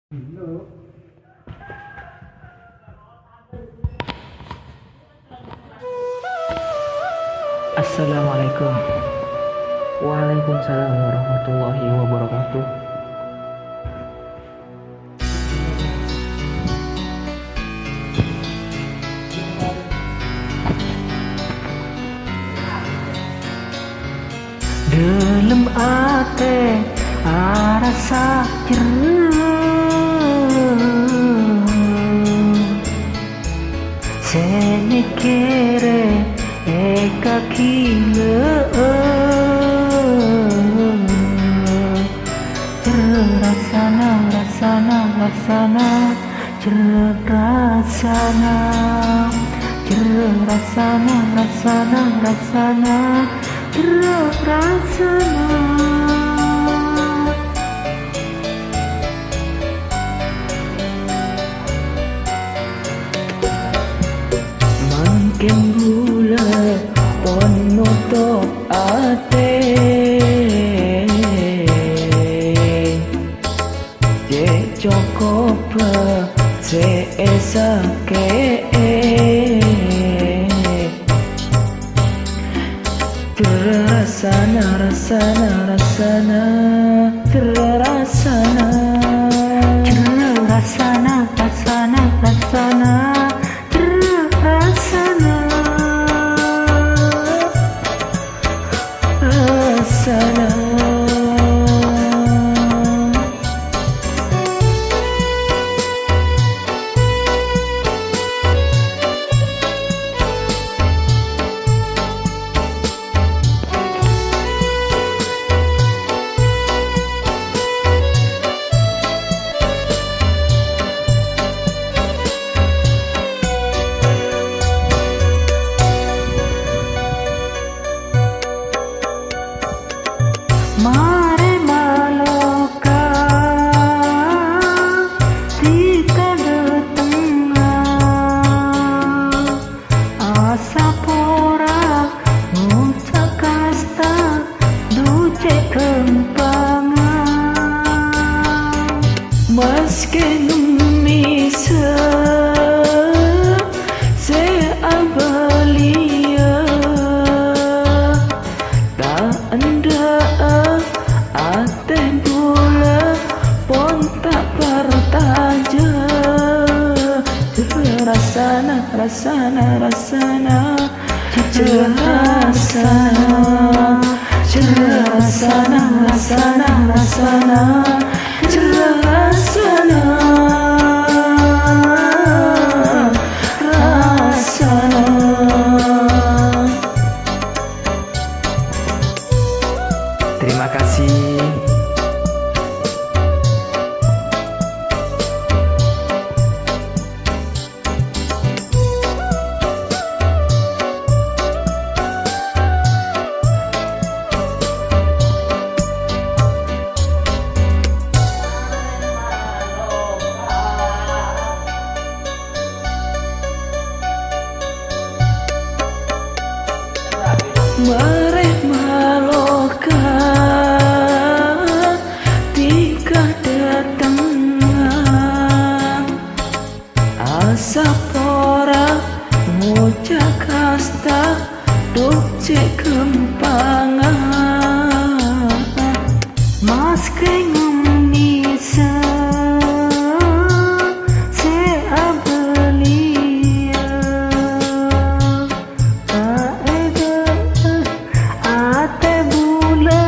Assalamualaikum. Waalaikumsalam warahmatullahi wabarakatuh. Dalam ate rasa jernih, seni kere eka kile, rasana rasana rasana rasana rasana rasana rasana rasana. Makin gula penutup ate, je cukup se esake. Rasana rasana rasana rasana rasana rasana rasana rasana rasana. Mare maloka tika datang asa pora ngucap kasta duce kempangan meski numisa se abalia tak anda ate gula pun tak bertaja. Rasana rasana rasana rasana rasana rasana rasana rasana rasana. Terima kasih. Mareh maloka tika datang asa pora moja kasta doce kempangan mas kengum nisa se abelia ate bule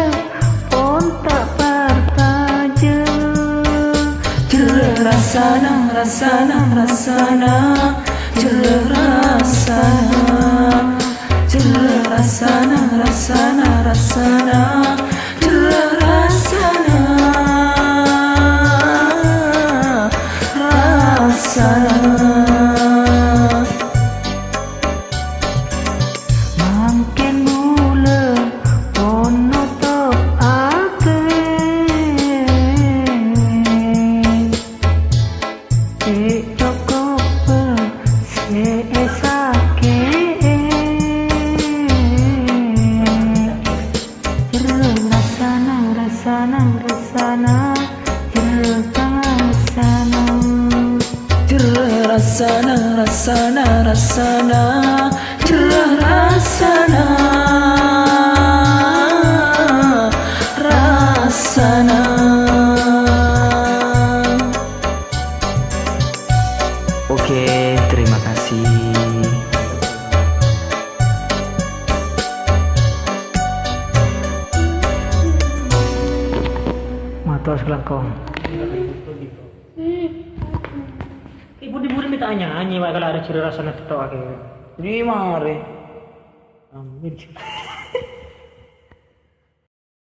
pon tak bertaja. Rasana rasana rasana rasana rasana rasana rasana rasana. Makin mula penutup ate, cukup se esake. Rasana rasana rasana rasana, rasana, rasana, cerah rasana, rasana. Oke, terima kasih. Matos kelangkong. Ibu minta nyanyi, kalau ada ciri rasanya tetap akhirnya. Di mari. Amin.